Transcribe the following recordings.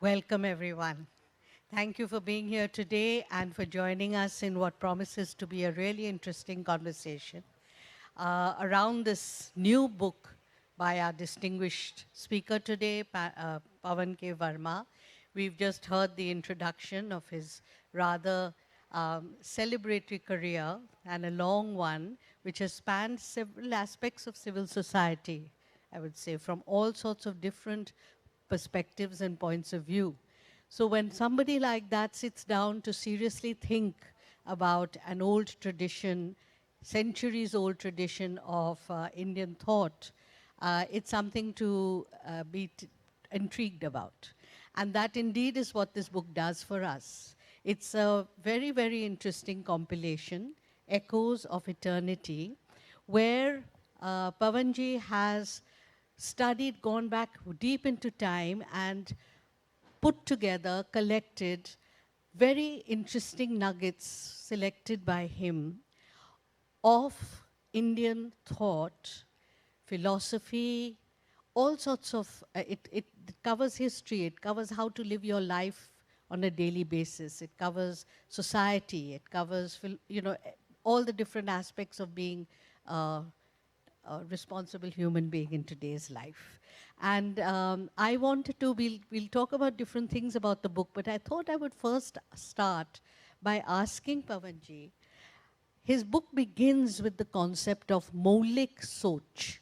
Welcome, everyone. Thank you for being here today and for joining us in what promises to be a really interesting conversation around this new book by our distinguished speaker today, Pavan K Varma. We've just heard the introduction of his rather celebratory career, and a long one, which has spanned several aspects of civil society, I would say, from all sorts of different perspectives and points of view. So when somebody like that sits down to seriously think about an old tradition, centuries old tradition of Indian thought, it's something to be intrigued about. And that indeed is what this book does for us. It's a very, very interesting compilation, Echoes of Eternity, where Pavanji has studied, gone back deep into time, and put together, collected very interesting nuggets selected by him of Indian thought, philosophy, all sorts of, it covers history, it covers how to live your life on a daily basis, it covers society, it covers, all the different aspects of being a responsible human being in today's life. And I wanted to, we'll talk about different things about the book, but I thought I would first start by asking Pavanji. His book begins with the concept of Maulik Soch.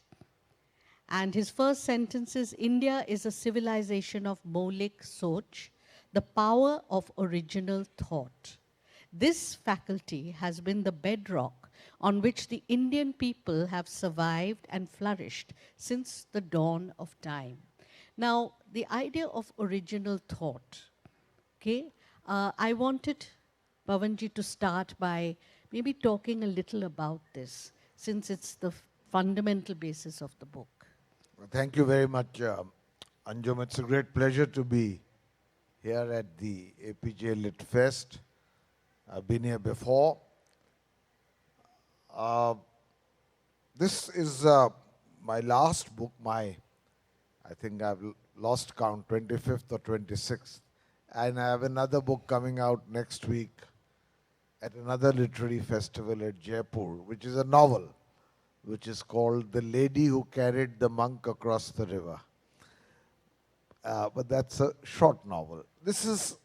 And his first sentence is, India is a civilization of Maulik Soch, the power of original thought. This faculty has been the bedrock on which the Indian people have survived and flourished since the dawn of time. Now, the idea of original thought, okay? I wanted Pavanji to start by maybe talking a little about this, since it's the fundamental basis of the book. Thank you very much, Anjum. It's a great pleasure to be here at the APJ Lit Fest. I've been here before. This is my last book, I think I've lost count, 25th or 26th. And I have another book coming out next week at another literary festival at Jaipur, which is a novel, which is called The Lady Who Carried the Monk Across the River. But that's a short novel. This is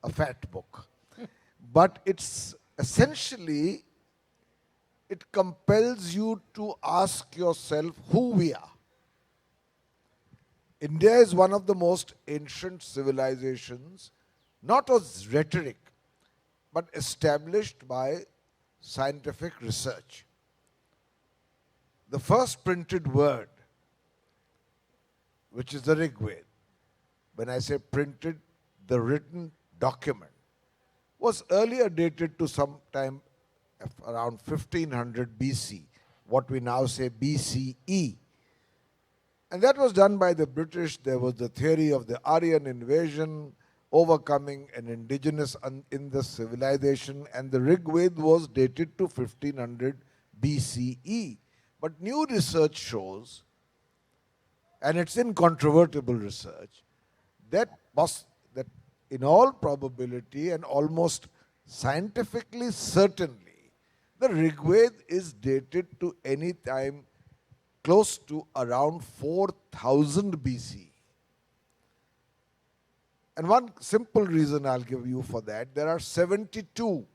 a fat book. But it's essentially, it compels you to ask yourself who we are. India is one of the most ancient civilizations, not as rhetoric, but established by scientific research. The first printed word, which is the Rig Veda, when I say printed, the written document, was earlier dated to sometime around 1500 BC, what we now say BCE. And that was done by the British. There was the theory of the Aryan invasion, overcoming an indigenous in the civilization, and the Rig Veda was dated to 1500 BCE. But new research shows, and it's incontrovertible research, that in all probability and almost scientifically certainly, the Rig Veda is dated to any time close to around 4000 BC. And one simple reason I'll give you for that, there are 72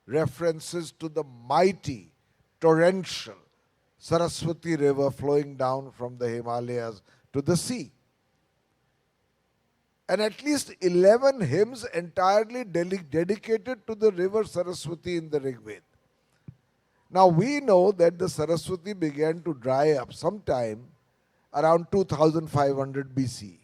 references to the mighty, torrential Saraswati river flowing down from the Himalayas to the sea. And at least 11 hymns entirely dedicated to the river Saraswati in the Rig Veda. Now we know that the Saraswati began to dry up sometime around 2500 BC.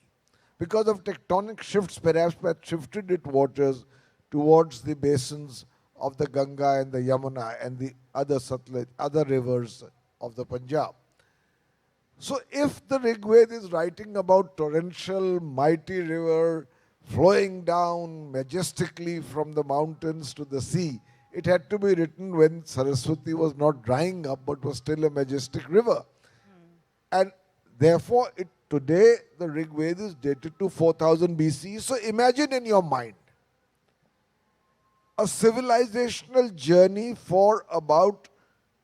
Because of tectonic shifts, perhaps that shifted its waters towards the basins of the Ganga and the Yamuna and the other Satluj, other rivers of the Punjab. So if the Rig Veda is writing about torrential, mighty river flowing down majestically from the mountains to the sea, it had to be written when Saraswati was not drying up but was still a majestic river. And Therefore, today the Rig Veda is dated to 4000 BC. So imagine in your mind a civilizational journey for about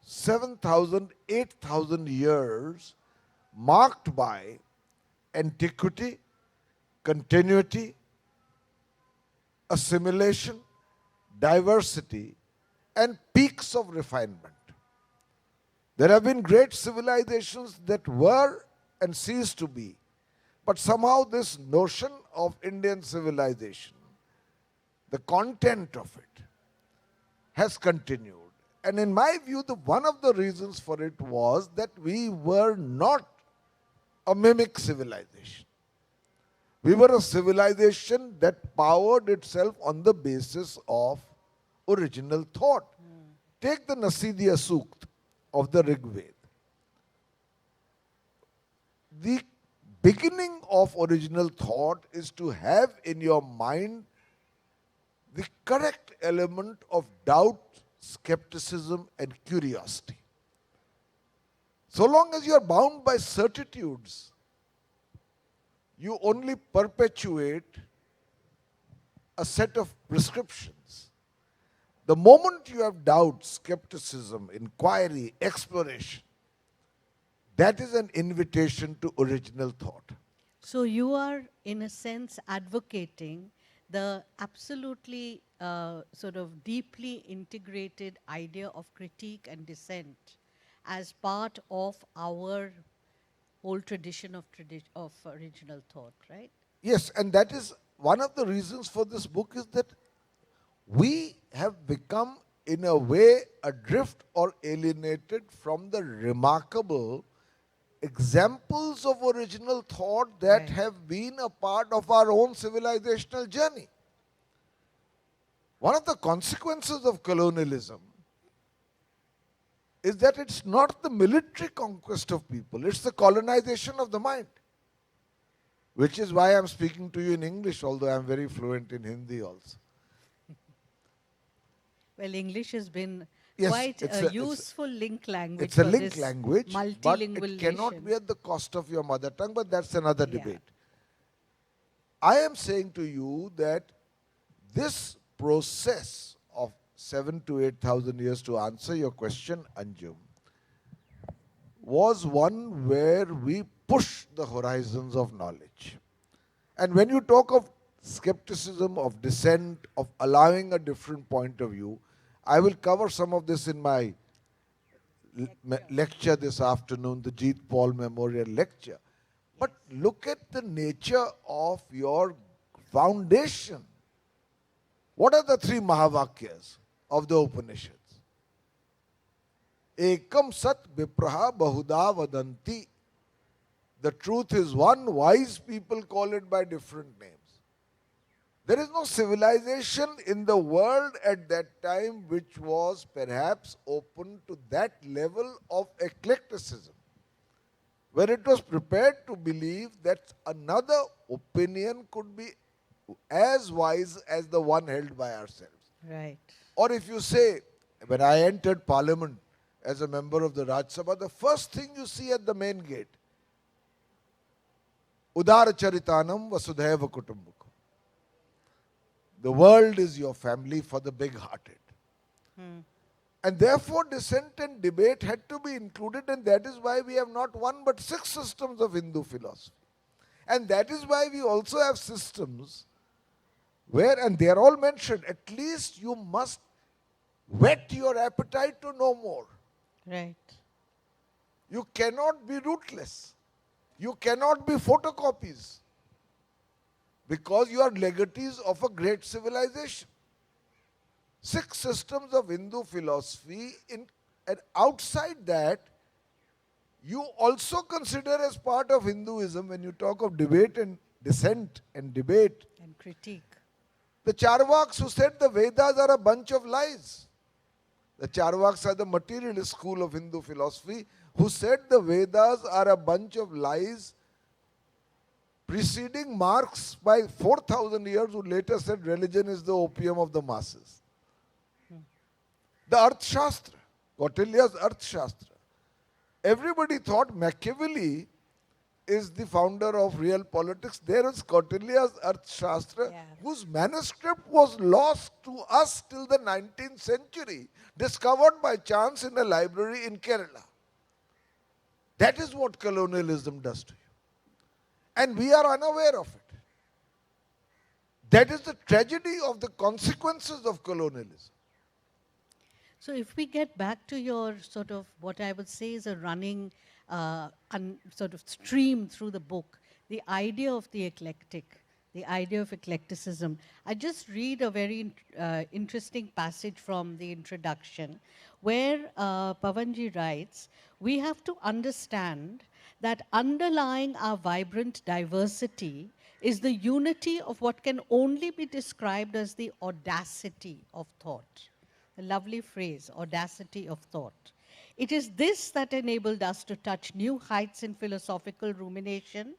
7,000, 8,000 years, marked by antiquity, continuity, assimilation, diversity, and peaks of refinement. There have been great civilizations that were and ceased to be, but somehow this notion of Indian civilization, the content of it, has continued. And in my view, one of the reasons for it was that we were not a mimic civilization. We were a civilization that powered itself on the basis of original thought. Take the Nasidiya Sukt of the Rig Veda. The beginning of original thought is to have in your mind the correct element of doubt, skepticism, and curiosity. So long as you are bound by certitudes, you only perpetuate a set of prescriptions. The moment you have doubt, skepticism, inquiry, exploration, that is an invitation to original thought. So you are, in a sense, advocating the absolutely sort of deeply integrated idea of critique and dissent as part of our whole tradition of original thought, right? Yes, and that is one of the reasons for this book, is that we have become, in a way, adrift or alienated from the remarkable examples of original thought that Right. have been a part of our own civilizational journey. One of the consequences of colonialism is that it's not the military conquest of people, it's the colonization of the mind. Which is why I'm speaking to you in English, although I'm very fluent in Hindi also. Well, English has been Yes, quite a useful link language it's a for link this language, but multilingual it cannot nation. be at the cost of your mother tongue, but that's another Yeah. debate. I am saying to you that this process of 7 to 8,000 years, to answer your question, Anjum, was one where we pushed the horizons of knowledge. And when you talk of skepticism, of dissent, of allowing a different point of view, I will cover some of this in my lecture this afternoon, the Jeet Paul Memorial Lecture. But look at the nature of your foundation. What are the three Mahavakyas of the Upanishads? Ekam sat vipraha bahuda vadanti. The truth is one, wise people call it by different names. There is no civilization in the world at that time which was perhaps open to that level of eclecticism, where it was prepared to believe that another opinion could be as wise as the one held by ourselves. Right. Or if you say, when I entered parliament as a member of the Rajya Sabha, the first thing you see at the main gate, Udara Charitanam Vasudhaiva Kutumbakam. The world is your family for the big-hearted. And therefore dissent and debate had to be included, and that is why we have not one but 6 systems of Hindu philosophy. And that is why we also have systems where, and they are all mentioned, at least you must whet your appetite to know more. Right. You cannot be rootless. You cannot be photocopies, because you are legatees of a great civilization. 6 systems of Hindu philosophy, and outside that, you also consider as part of Hinduism, when you talk of debate and dissent and debate, And critique. the Charvaks who said the Vedas are a bunch of lies. The Charvaks are the materialist school of Hindu philosophy, who said the Vedas are a bunch of lies, preceding Marx by 4,000 years, who later said religion is the opium of the masses. The Arthashastra, Kautilya's Arthashastra. Everybody thought Machiavelli is the founder of real politics. There is Kautilya's Arthashastra, Yeah. whose manuscript was lost to us till the 19th century, discovered by chance in a library in Kerala. That is what colonialism does to you. And we are unaware of it. That is the tragedy of the consequences of colonialism. So if we get back to your sort of what I would say is a running sort of stream through the book, the idea of the eclectic, the idea of eclecticism. I just read a very interesting passage from the introduction where Pavanji writes, we have to understand that underlying our vibrant diversity is the unity of what can only be described as the audacity of thought. A lovely phrase, audacity of thought. It is this that enabled us to touch new heights in philosophical rumination.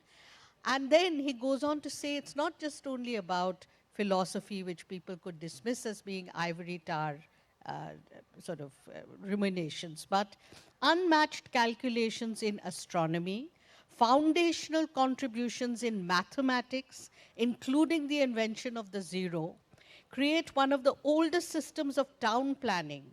And then he goes on to say it's not just only about philosophy, which people could dismiss as being ivory tower uh, ruminations, but unmatched calculations in astronomy, foundational contributions in mathematics, including the invention of the zero, create one of the oldest systems of town planning,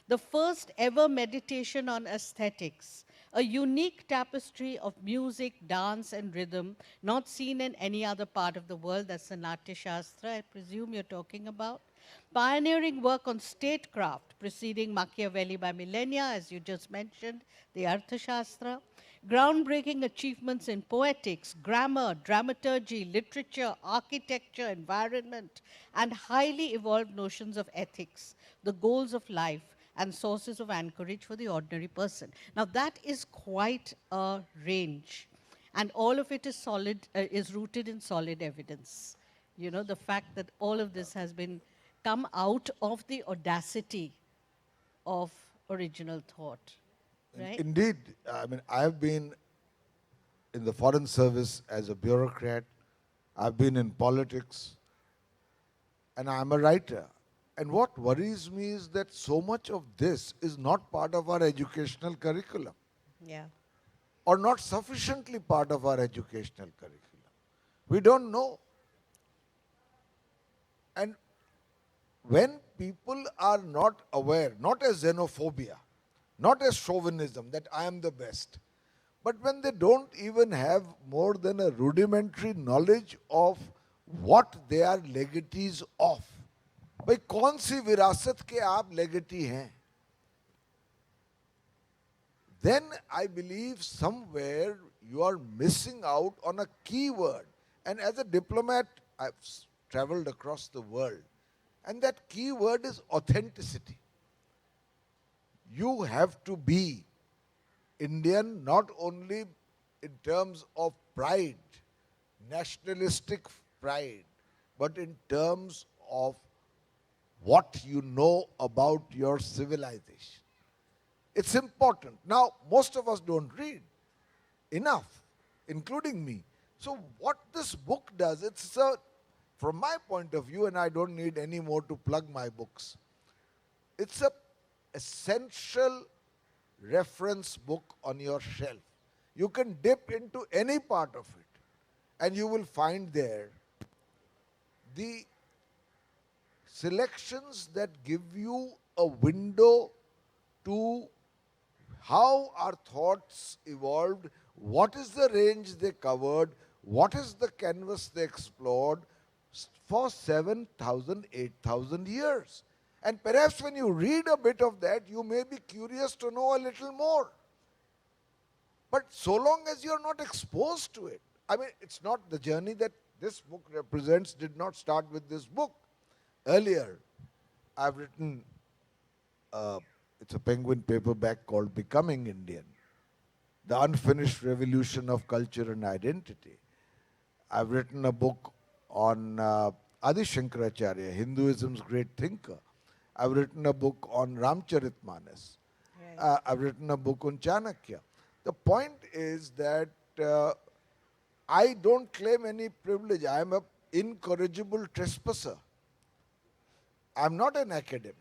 the first ever meditation on aesthetics, a unique tapestry of music, dance, and rhythm not seen in any other part of the world. That's the Natya Shastra, I presume you're talking about. Pioneering work on statecraft, preceding Machiavelli by millennia, as you just mentioned, the Arthashastra. Groundbreaking achievements in poetics, grammar, dramaturgy, literature, architecture, environment, and highly evolved notions of ethics, the goals of life, and sources of anchorage for the ordinary person. Now, that is quite a range. And all of it is is rooted in solid evidence. You know, the fact that all of this has been come out of the audacity of original thought, right? Indeed, I mean, I've been in the foreign service as a bureaucrat, I've been in politics, and I'm a writer. And what worries me is that so much of this is not part of our educational curriculum, Yeah. or not sufficiently part of our educational curriculum. We don't know. And when people are not aware, not as xenophobia, not as chauvinism that I am the best, but when they don't even have more than a rudimentary knowledge of what they are legatees of. भाई कौन सी विरासत के आप legatee हैं? Then I believe somewhere you are missing out on a key word. And as a diplomat, I've traveled across the world. And that key word is authenticity. You have to be Indian not only in terms of pride, nationalistic pride, but in terms of what you know about your civilization. It's important. Now, most of us don't read enough, including me. So what this book does, from my point of view, and I don't need any more to plug my books, it's a essential reference book on your shelf. You can dip into any part of it, and you will find there the selections that give you a window to how our thoughts evolved, what is the range they covered, what is the canvas they explored for 7,000, 8,000 years. And perhaps when you read a bit of that, you may be curious to know a little more. But so long as you are not exposed to it, I mean, it's not the journey that this book represents, did not start with this book. Earlier, I've written, it's a Penguin paperback called Becoming Indian, The Unfinished Revolution of Culture and Identity. I've written a book on Adi Shankaracharya, Hinduism's great thinker. I've written a book on Ramcharitmanas. Right. I've written a book on Chanakya. The point is that I don't claim any privilege. I am an incorrigible trespasser. I'm not an academic.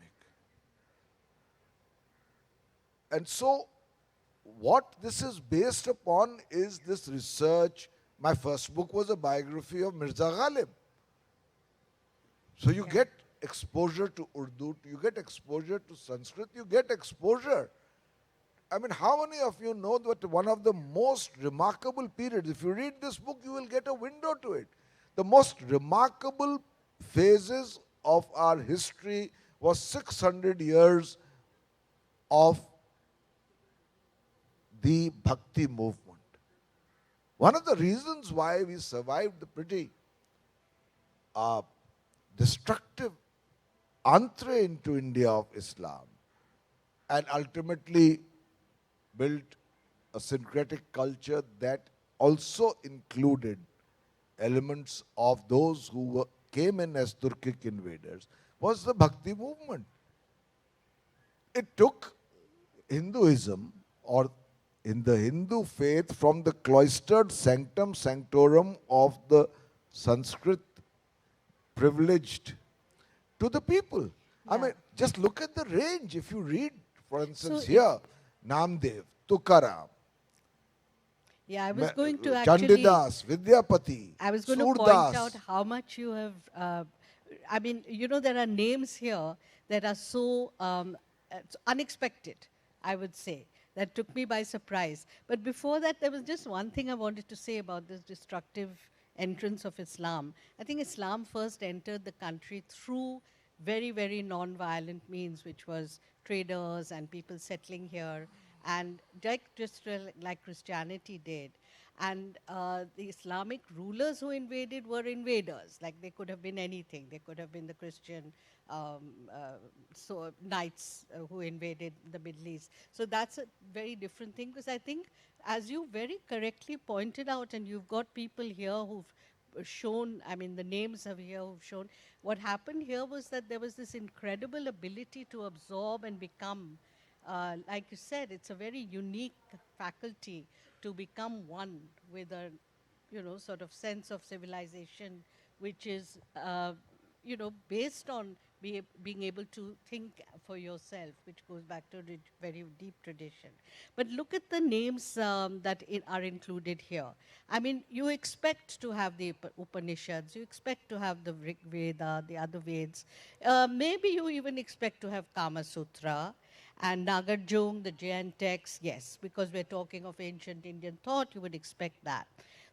And so, what this is based upon is this research. My first book was a biography of Mirza Ghalib. So you Yeah. get exposure to Urdu, you get exposure to Sanskrit, you get exposure. I mean, how many of you know that one of the most remarkable periods, if you read this book, you will get a window to it. The most remarkable phases of our history was 600 years of the Bhakti movement. One of the reasons why we survived the pretty uh, destructive entree into India of Islam and ultimately built a syncretic culture that also included elements of those who came in as Turkic invaders was the Bhakti movement. It took Hinduism, or in the Hindu faith, from the cloistered sanctum sanctorum of the Sanskrit privileged to the people. I Yeah. mean, just look at the range. If you read, for So instance, it, here, Namdev, Tukaram, yeah, I was going to actually Chandidas, Vidyapati, I was going to point out Surdas. how much you have. I mean, there are names here that are so unexpected, I would say, that took me by surprise. But before that, there was just one thing I wanted to say about this destructive entrance of Islam. I think Islam first entered the country through very, very non-violent means, which was traders and people settling here, and just like Christianity did. And the Islamic rulers who invaded were invaders. Like they could have been anything. They could have been the Christian knights who invaded the Middle East. So that's a very different thing, because I think, as you very correctly pointed out, and you've got people here who've shown, I mean, the names of here who've shown, what happened here was that there was this incredible ability to absorb and become, like you said, it's a very unique faculty to become one with a, sort of sense of civilization, which is, based on being able to think for yourself, which goes back to a very deep tradition. But look at the names that are included here. I mean, you expect to have the Upanishads, you expect to have the Rig Veda, the other Veds. Maybe you even expect to have Kama Sutra. And Nagarjuna, the Jain text, yes, because we're talking of ancient Indian thought, you would expect that.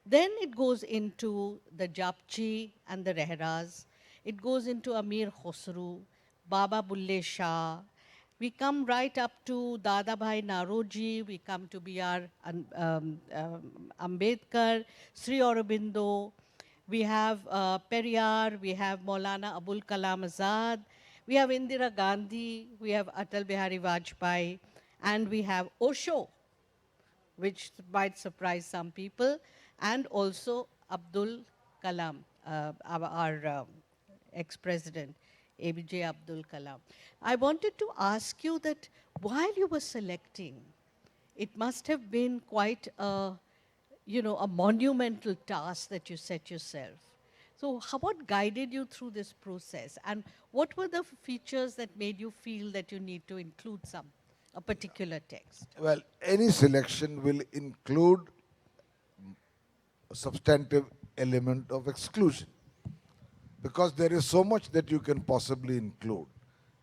Then it goes into the Japji and the Rehras. It goes into Amir Khosru, Baba Bulle Shah. We come right up to Dadabhai Naroji. We come to B.R. Ambedkar, Sri Aurobindo. We have Periyar. We have Maulana Abul Kalam Azad. We have Indira Gandhi. We have Atal Bihari Vajpayee. And we have Osho, which might surprise some people, and also Abdul Kalam, our ex-president, ABJ Abdul Kalam. I wanted to ask you that while you were selecting, it must have been quite a monumental task that you set yourself. So what guided you through this process, and what were the features that made you feel that you need to include a particular text? Well, any selection will include a substantive element of exclusion, because there is so much that you can possibly include.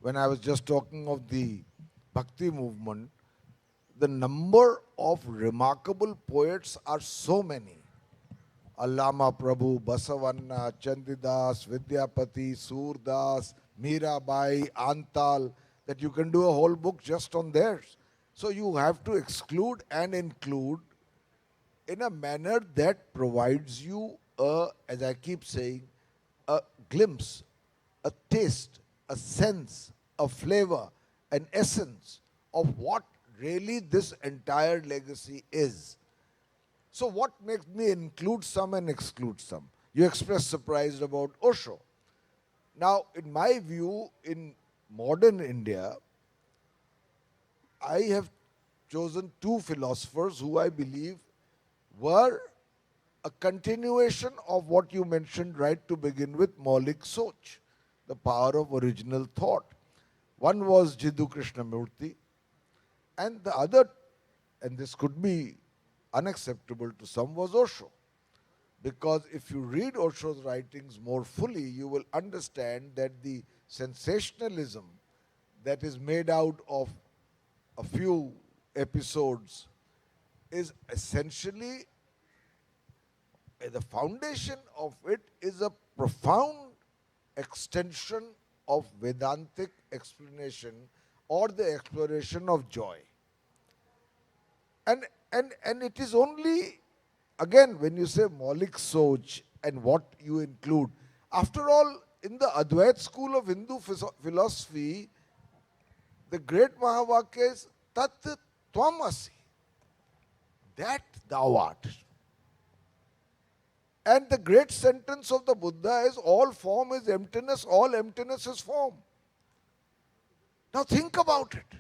When I was just talking of the Bhakti movement, the number of remarkable poets are so many. Allama Prabhu, Basavanna, Chandidas, Vidyapati, Surdas, Mirabai, Antal, that you can do a whole book just on theirs. So you have to exclude and include in a manner that provides you as I keep saying, a glimpse, a taste, a sense, a flavor, an essence of what really this entire legacy is. So what makes me include some and exclude some? You expressed surprise about Osho. Now, in my view, in modern India, I have chosen two philosophers who I believe were a continuation of what you mentioned right to begin with, Maulik Soch, the power of original thought. One was Jiddu Krishnamurti, and the other, and this could be unacceptable to some, was Osho. Because if you read Osho's writings more fully, you will understand that the sensationalism that is made out of a few episodes is essentially, the foundation of it is a profound extension of Vedantic explanation or the exploration of joy. And it is only, again, when you say Maulik Soch and what you include, after all, in the Advait school of Hindu philosophy, the great Mahavakya is Tat Twamasi, that thou art. And the great sentence of the Buddha is all form is emptiness, all emptiness is form. Now think about it.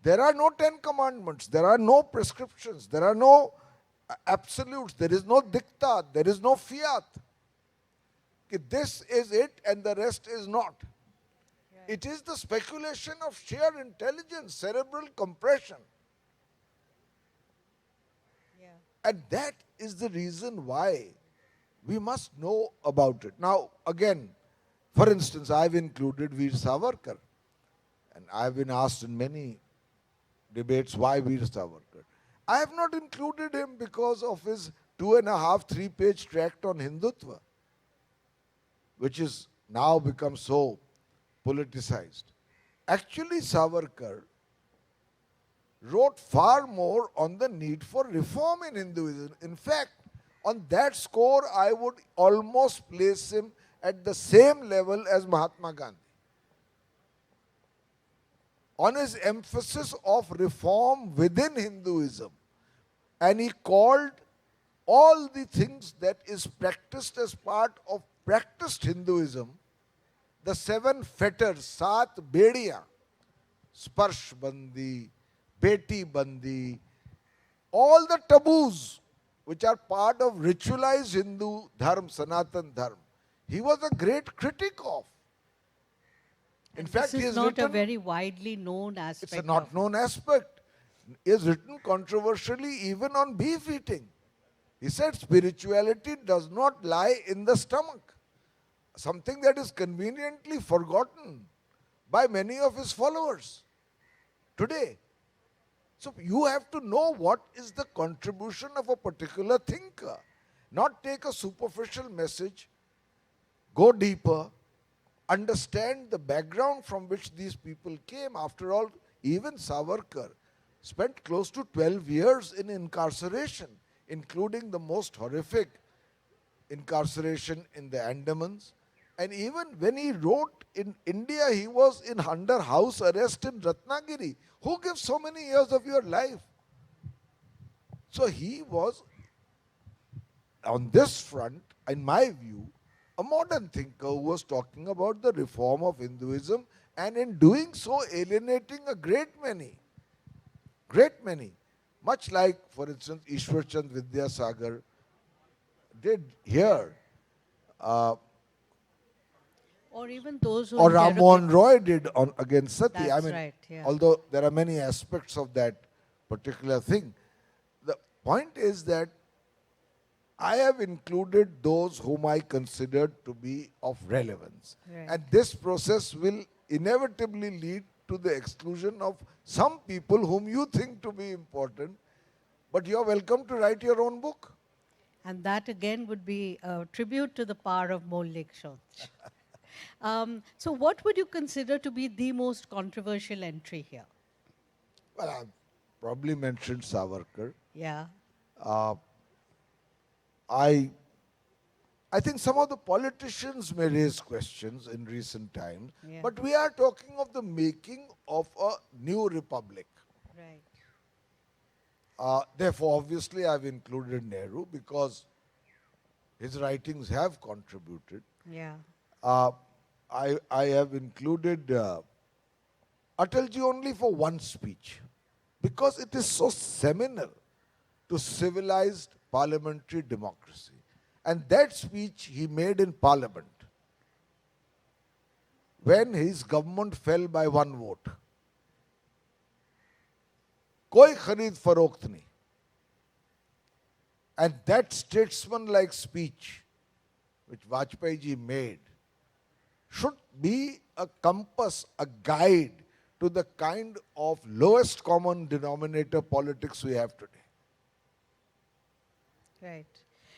There are no 10 commandments, there are no prescriptions, there are no absolutes, there is no diktat, there is no fiat. This is it and the rest is not. It is the speculation of sheer intelligence, cerebral compression. Yeah. And that is the reason why we must know about it. Now, again, for instance, I've included Veer Savarkar. And I've been asked in many debates why Veer Savarkar. I have not included him because of his 2.5, 3-page tract on Hindutva, which is now become so politicized. Actually, Savarkar wrote far more on the need for reform in Hinduism. In fact, on that score, I would almost place him at the same level as Mahatma Gandhi. On his emphasis of reform within Hinduism. And he called all the things that is practiced as part of practiced Hinduism, the 7 fetters, Saat Bediya, Sparsh Bandi, Beti Bandi, all the taboos which are part of ritualized Hindu dharma, Sanatan dharma, he was a great critic of. In fact, this he is has not written, a very widely known aspect. it's a not known aspect. He has written controversially even on beef eating. He said spirituality does not lie in the stomach, something that is conveniently forgotten by many of his followers today. So you have to know what is the contribution of a particular thinker, not take a superficial message, go deeper, understand the background from which these people came. After all, even Savarkar spent close to 12 years in incarceration, including the most horrific incarceration in the Andamans. And even when he wrote in India, he was in under house arrest in Ratnagiri. Who gives so many years of your life? So he was, on this front, in my view, a modern thinker who was talking about the reform of Hinduism and in doing so alienating a great many. Much like, for instance, Ishwar Chand Vidyasagar did here. Or even those who Or Ram Mohan interrogate. Roy did on against Sati. That's right, yeah. Although there are many aspects of that particular thing, the point is that I have included those whom I considered to be of relevance. Right. And this process will inevitably lead to the exclusion of some people whom you think to be important, but you are welcome to write your own book. And that again would be a tribute to the power of Maulik Soch. So what would you consider to be the most controversial entry here? Well, I've probably mentioned Savarkar. Yeah. I think some of the politicians may raise questions in recent times, Yeah. but we are talking of the making of a new republic. Right. Therefore, obviously, I've included Nehru because his writings have contributed. Yeah. I have included Atalji only for one speech because it is so seminal to civilized parliamentary democracy. And that speech he made in Parliament when his government fell by one vote. कोई खरीद फरोख्त नहीं. And that statesman-like speech which Vajpayee ji made should be a compass, a guide to the kind of lowest common denominator politics we have today. Right.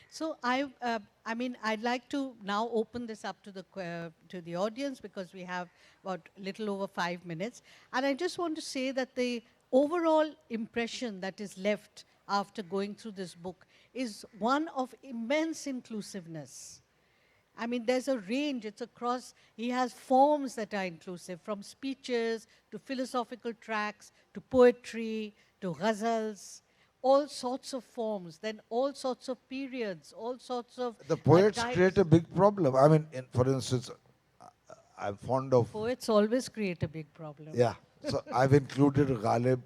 So I mean, I'd like to now open this up to the audience because we have about a little over 5 minutes, and I just want to say that the overall impression that is left after going through this book is one of immense inclusiveness. I mean, there's a range, it's across, he has forms that are inclusive, from speeches to philosophical tracts to poetry to ghazals, all sorts of forms, then all sorts of periods, all sorts of The poets types. create a big problem. I mean, for instance, I'm fond of, Poets always create a big problem. yeah. So I've included Ghalib,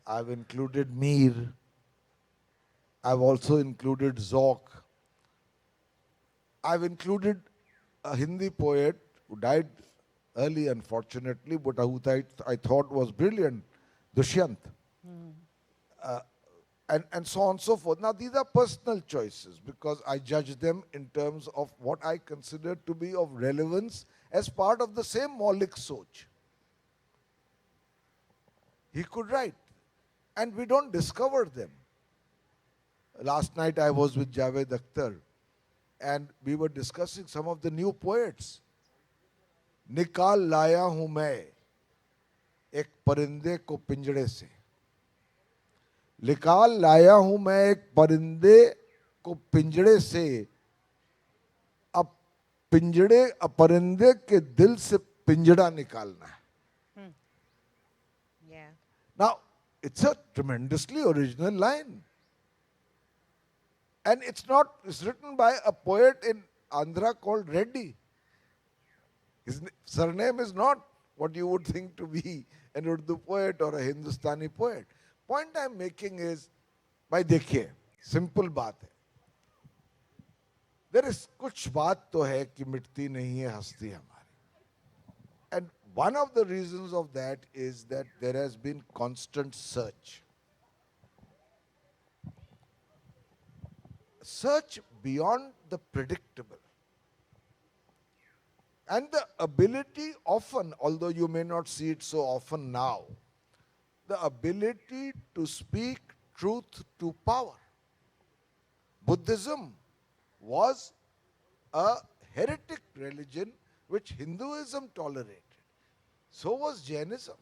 I've included Mir, I've also included Zauq, I've included a Hindi poet who died early, unfortunately, but who I thought was brilliant, Dushyant. And so on and so forth. Now, these are personal choices because I judge them in terms of what I consider to be of relevance as part of the same Maulik Soch. He could write, and we don't discover them. Last night I was with Javed Akhtar, and we were discussing some of the new poets. निकाल लाया हूं मैं एक परिंदे को पिंजड़े से. निकाल लाया हूं मैं एक परिंदे को पिंजड़े से. अब परिंदे के दिल से पिंजड़ा निकालना है. Yeah. Now, it's a tremendously original line. And it's written by a poet in Andhra called Reddy. His surname is not what you would think to be an Urdu poet or a Hindustani poet. Point I'm making is, भाई देखिए, simple बात है. There is कुछ बात तो है कि मिटती नहीं है हस्ती हमारी. And one of the reasons of that is that there has been constant search. Search beyond the predictable. And the ability often, although you may not see it so often now, the ability to speak truth to power. Buddhism was a heretic religion which Hinduism tolerated. So was Jainism.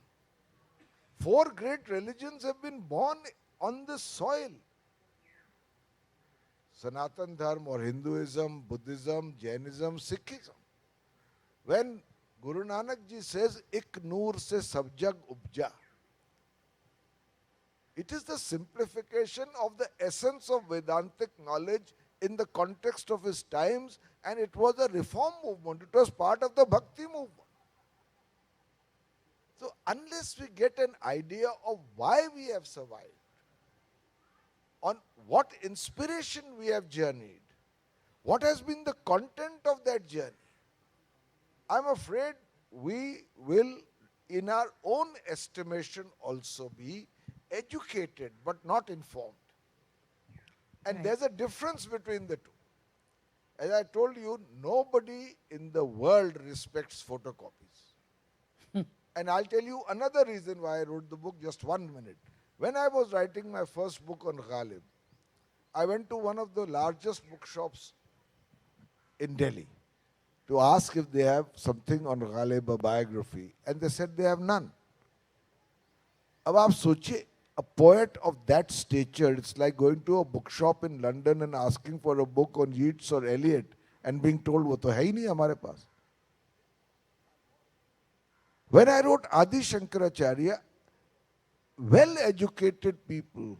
4 great religions have been born on this soil. Sanatan Dharma or Hinduism, Buddhism, Jainism, Sikhism. When Guru Nanak ji says, Ik noor se sab jag upja, it is the simplification of the essence of Vedantic knowledge in the context of his times, and it was a reform movement. It was part of the Bhakti movement. So unless we get an idea of why we have survived, on what inspiration we have journeyed, what has been the content of that journey, I'm afraid we will, in our own estimation, also be educated but not informed. And there's a difference between the two. As I told you, nobody in the world respects photocopies. And I'll tell you another reason why I wrote the book, just 1 minute. When I was writing my first book on Ghalib, I went to one of the largest bookshops in Delhi to ask if they have something on Ghalib, a biography, and they said they have none. अब आप सोचिए, a poet of that stature, it's like going to a bookshop in London and asking for a book on Yeats or Eliot and being told वो तो है ही नहीं हमारे पास. When I wrote Adi Shankaracharya, well-educated people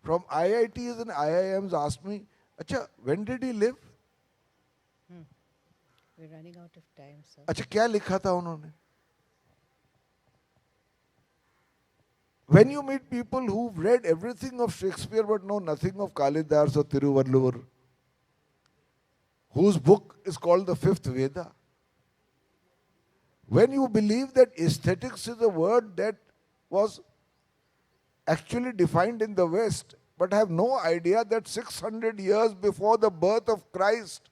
from IITs and IIMs asked me, Acha, when did he live? We're running out of time, sir. अच्छा क्या लिखा था उन्होंने? When you meet people who've read everything of Shakespeare but know nothing of Kalidas or Tiruvalluvar, whose book is called the Fifth Veda, when you believe that aesthetics is a word that was actually defined in the West, but have no idea that 600 years before the birth of Christ,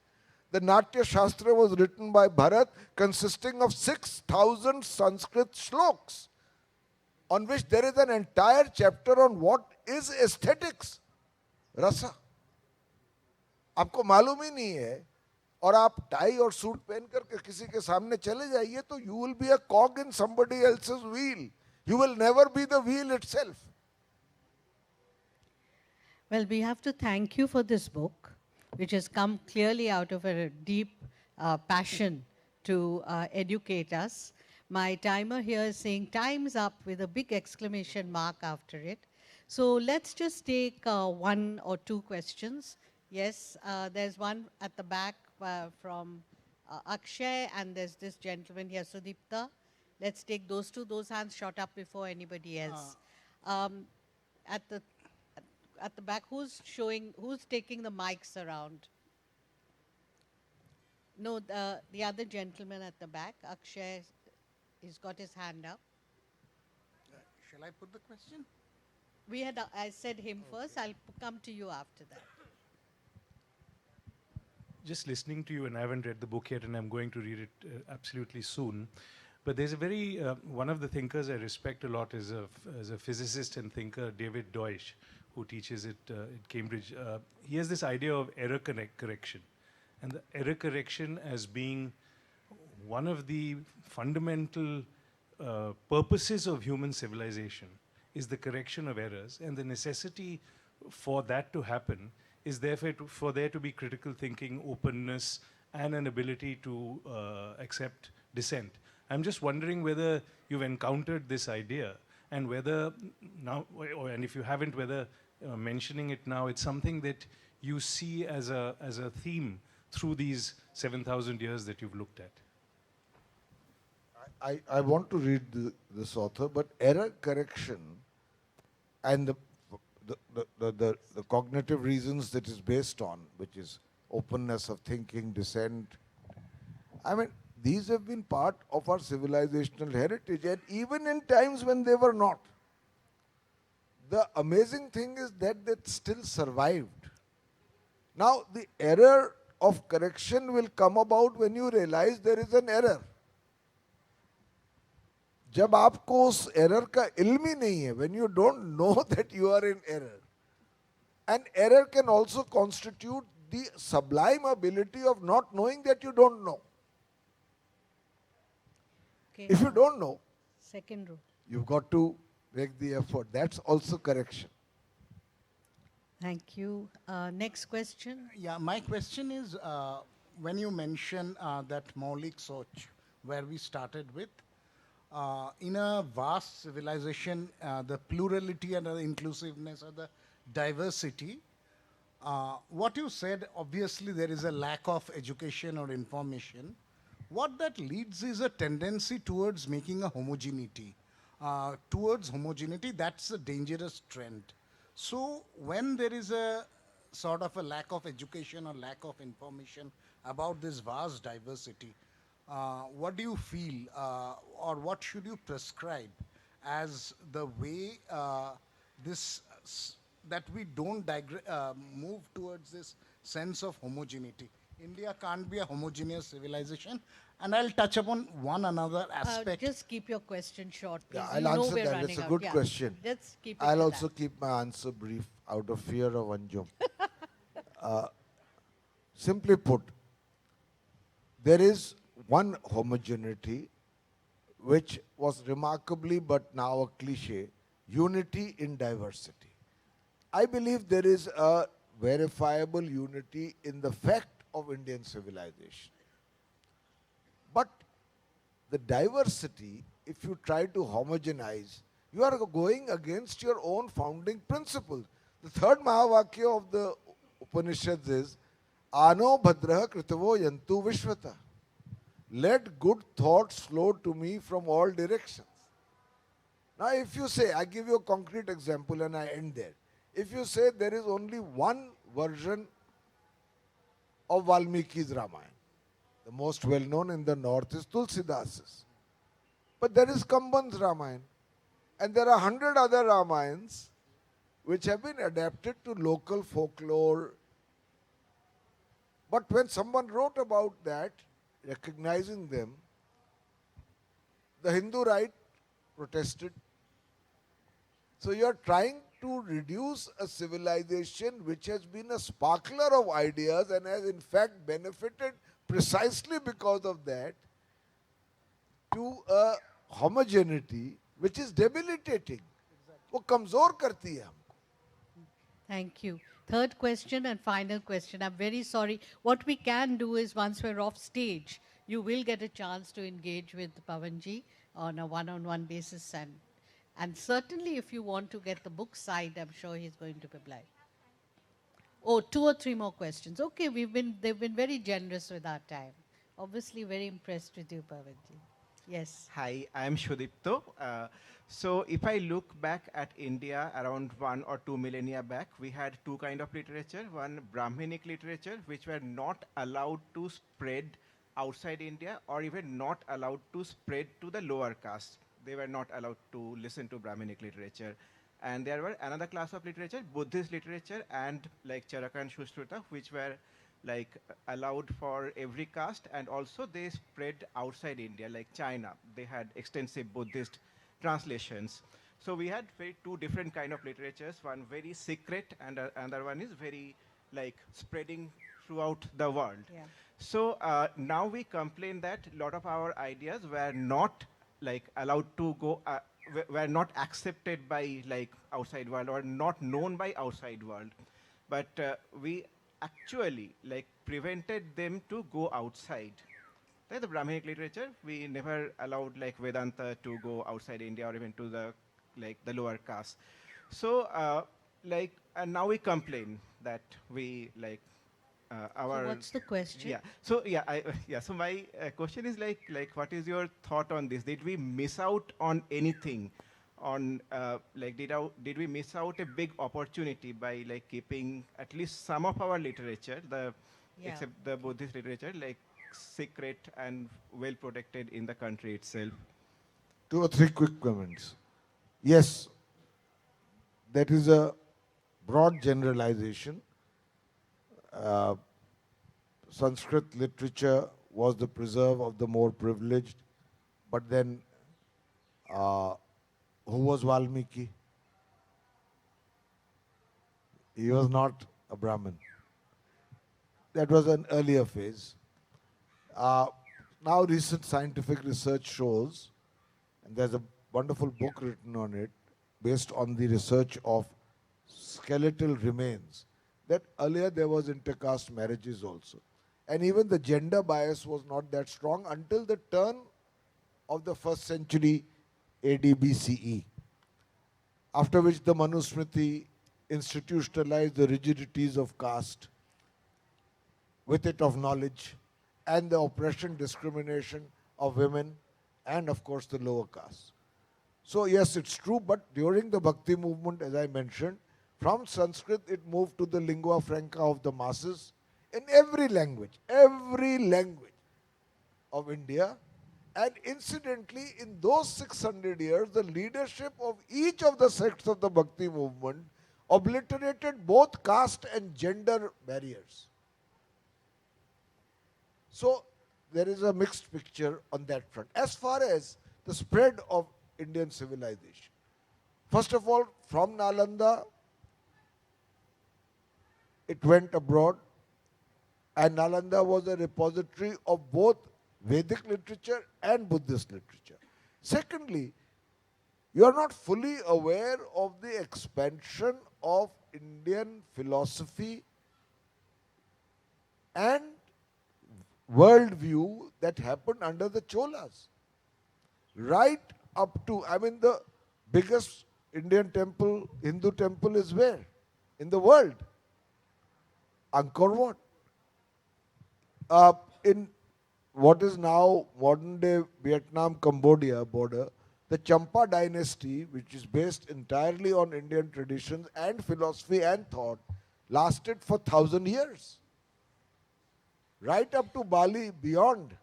the Natya Shastra was written by Bharat, consisting of 6,000 Sanskrit shloks, on which there is an entire chapter on what is aesthetics, rasa. आपको मालूम ही नहीं है और आप tie और suit पहन करके किसी के सामने चले जाइए तो you will be a cog in somebody else's wheel. You will never be the wheel itself. Well, we have to thank you for this book, which has come clearly out of a deep passion to educate us. My timer here is saying time's up with a big exclamation mark after it. So let's just take one or two questions. Yes, there's one at the back from Akshay, and there's this gentleman here, Sudipta. Let's take those two. Those hands shot up before anybody else. At the at the back, who's taking the mics around? No, the other gentleman at the back, Akshay, he's got his hand up. Shall I put the question? I said him first. I'll come to you after that. Just listening to you, and I haven't read the book yet, and I'm going to read it absolutely soon. But there's a very, one of the thinkers I respect a lot is a physicist and thinker, David Deutsch, who teaches at Cambridge. He has this idea of error correction. And the error correction as being one of the fundamental purposes of human civilization is the correction of errors. And the necessity for that to happen is therefore for there to be critical thinking, openness, and an ability to accept dissent. I'm just wondering whether you've encountered this idea and whether now, and if you haven't, whether mentioning it now, it's something that you see as a theme through these 7,000 years that you've looked at. I want to read this author, but error correction and the cognitive reasons that is based on, which is openness of thinking, dissent. I mean, these have been part of our civilizational heritage, and even in times when they were not. The amazing thing is that still survived. Now, the error of correction will come about when you realize there is an error. जब आपको उस error का इल्म ही नहीं है, when you don't know that you are in error. And error can also constitute the sublime ability of not knowing that you don't know. Okay, If you don't know, second row. you've got to make the effort. That's also correction. Thank you. Next question. Yeah, my question is, when you mention that Maulik Soch, where we started with, in a vast civilization, the plurality and the inclusiveness or the diversity, what you said, obviously there is a lack of education or information. What that leads is a tendency towards making a homogeneity. Towards homogeneity, that's a dangerous trend. So when there is a sort of a lack of education or lack of information about this vast diversity, what do you feel or what should you prescribe as the way that we don't move towards this sense of homogeneity? India can't be a homogeneous civilization. And I'll touch upon one another aspect. Just keep your question short, please. Yeah, You I'll know answer we're that. running It's a out. good Yeah. question. Let's keep it I'll to also that. keep my answer brief out of fear of Anjum. Simply put, there is one homogeneity which was remarkably but now a cliche, unity in diversity. I believe there is a verifiable unity in the fact of Indian civilization. But the diversity, if you try to homogenize, you are going against your own founding principles. The third Mahavakya of the Upanishads is, Ano bhadraha kritavo yantu vishvata. Let good thoughts flow to me from all directions. Now if you say, I give you a concrete example and I end there. If you say there is only one version of Valmiki's Ramayana, the most well known in the north is Tulsidasa's. But there is Kamban's Ramayana. And there are 100 other Ramayans which have been adapted to local folklore. But when someone wrote about that, recognizing them, the Hindu right protested. So you are trying to reduce a civilization which has been a sparkler of ideas and has in fact benefited precisely because of that to a homogeneity which is debilitating. वो कमजोर करती है हमको. Thank you. Third question and final question. I'm very sorry. What we can do is once we're off stage, you will get a chance to engage with Pavanji on a one-on-one basis. And certainly if you want to get the book signed, I'm sure he's going to reply. Oh, 2 or 3 more questions. Okay, they've been very generous with our time. Obviously very impressed with you, Pavanji. Yes. Hi, I am Shudipto. So if I look back at India around 1 or 2 millennia back, we had two kind of literature. One Brahminic literature, which were not allowed to spread outside India or even not allowed to spread to the lower caste. They were not allowed to listen to Brahminic literature. And there were another class of literature, Buddhist literature and like Charaka and Sushruta, which were like allowed for every caste, and also they spread outside India, like China. They had extensive Buddhist translations. So we had two different kind of literatures, one very secret and another one is very like spreading throughout the world. Yeah. So now we complain that a lot of our ideas were not like allowed to go, were not accepted by like outside world or not known by outside world. But we actually like prevented them to go outside. Like the Brahminic literature, we never allowed like Vedanta to go outside India or even to the like the lower caste. So like and now we complain that we like our So what's the question? yeah. So yeah, yeah. So my question is like, what is your thought on this? Did we miss out on anything? On like, did we miss out a big opportunity by like keeping at least some of our literature, Yeah. except the Buddhist literature, like secret and well protected in the country itself? 2 or 3 quick comments. Yes, that is a broad generalization. Sanskrit literature was the preserve of the more privileged, but then who was Valmiki? He was not a Brahmin. That was an earlier phase. Now recent scientific research shows, and there's a wonderful book written on it, based on the research of skeletal remains, that earlier there was intercaste marriages also. And even the gender bias was not that strong until the turn of the 1st century AD BCE, after which the Manusmriti institutionalized the rigidities of caste, with it of knowledge, and the oppression, discrimination of women, and of course the lower caste. So yes, it's true, but during the Bhakti movement, as I mentioned, from Sanskrit it moved to the lingua franca of the masses in every language of India. And incidentally, in those 600 years, the leadership of each of the sects of the Bhakti movement obliterated both caste and gender barriers. So there is a mixed picture on that front. As far as the spread of Indian civilization, first of all, from Nalanda, it went abroad, and Nalanda was a repository of both Vedic literature and Buddhist literature. Secondly, you are not fully aware of the expansion of Indian philosophy and worldview that happened under the Cholas. Right up to, I mean, the biggest Indian temple, Hindu temple is where? In the world. Angkor Wat. In what is now modern day Vietnam Cambodia border, the Champa dynasty, which is based entirely on Indian traditions and philosophy and thought, lasted for 1,000 years. Right up to Bali, beyond.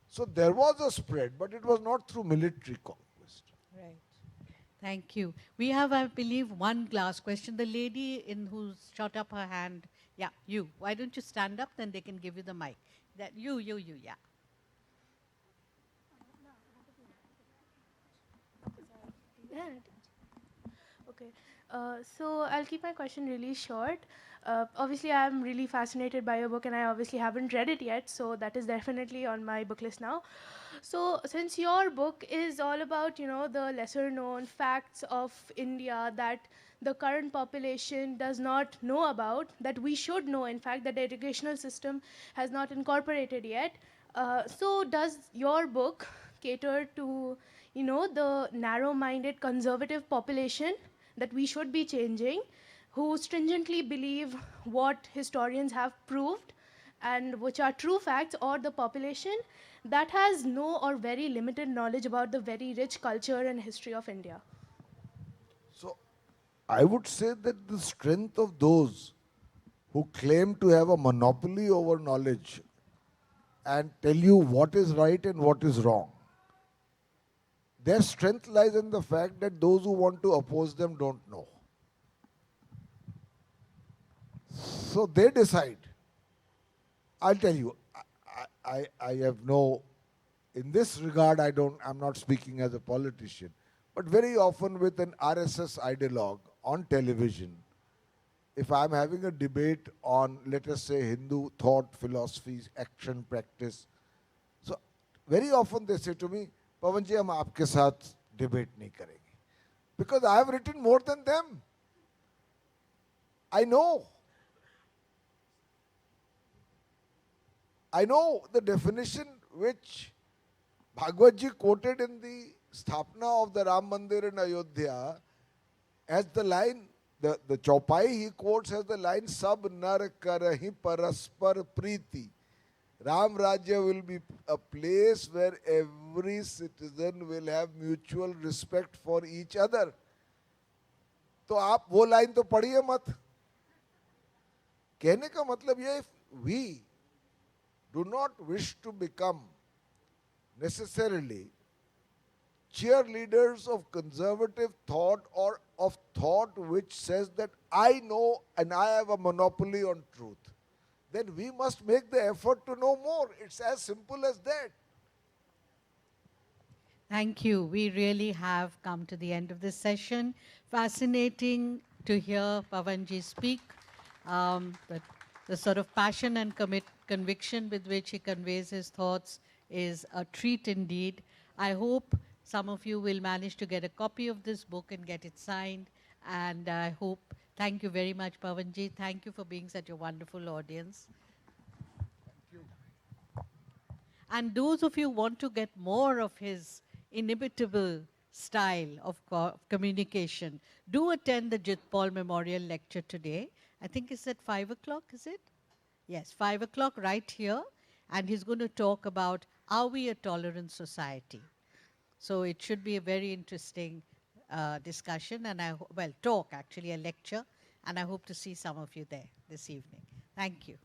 So there was a spread, but it was not through military conquest. Right. Thank you. We have, I believe, one last question. The lady in who's shot up her hand. Yeah, you. Why don't you stand up? Then they can give you the mic. That you. Yeah. Yeah. Okay. So I'll keep my question really short. Obviously, I'm really fascinated by your book, and I obviously haven't read it yet, so that is definitely on my book list now. So, since your book is all about, the lesser known facts of India that the current population does not know about, that we should know, in fact, that the educational system has not incorporated yet. So, does your book cater to, the narrow minded conservative population that we should be changing, who stringently believe what historians have proved and which are true facts, or the population that has no or very limited knowledge about the very rich culture and history of India? So I would say that the strength of those who claim to have a monopoly over knowledge and tell you what is right and what is wrong, their strength lies in the fact that those who want to oppose them don't know. So they decide. I'll tell you, I have no, in this regard, I'm not speaking as a politician, but very often with an RSS ideologue on television, if I'm having a debate on, let us say, Hindu thought, philosophy, action, practice, so very often they say to me, Pavan ji, हम आपके साथ debate नहीं करेंगे. Because I have written more than them. I know. I know the definition which Bhagavad ji quoted in the Sthapna of the Ram Mandir in Ayodhya as the line, the Chaupai he quotes as the line, Sab nar karahi paraspar priti. Ram Rajya will be a place where every citizen will have mutual respect for each other. तो आप वो line तो पढ़िए मत. कहने का मतलब ये, if we do not wish to become necessarily cheerleaders of conservative thought or of thought which says that I know and I have a monopoly on truth, then we must make the effort to know more. It's as simple as that. Thank you. We really have come to the end of this session. Fascinating to hear Pavanji speak. The sort of passion and conviction with which he conveys his thoughts is a treat indeed. I hope some of you will manage to get a copy of this book and get it signed. And I hope, thank you very much, Pavanji. Thank you for being such a wonderful audience. And those of you who want to get more of his inimitable style of communication, do attend the Jitpal Memorial Lecture today. I think it's at 5 o'clock, is it? Yes, 5 o'clock right here. And he's going to talk about, are we a tolerant society? So it should be a very interesting discussion and talk actually, a lecture. And I hope to see some of you there this evening. Thank you.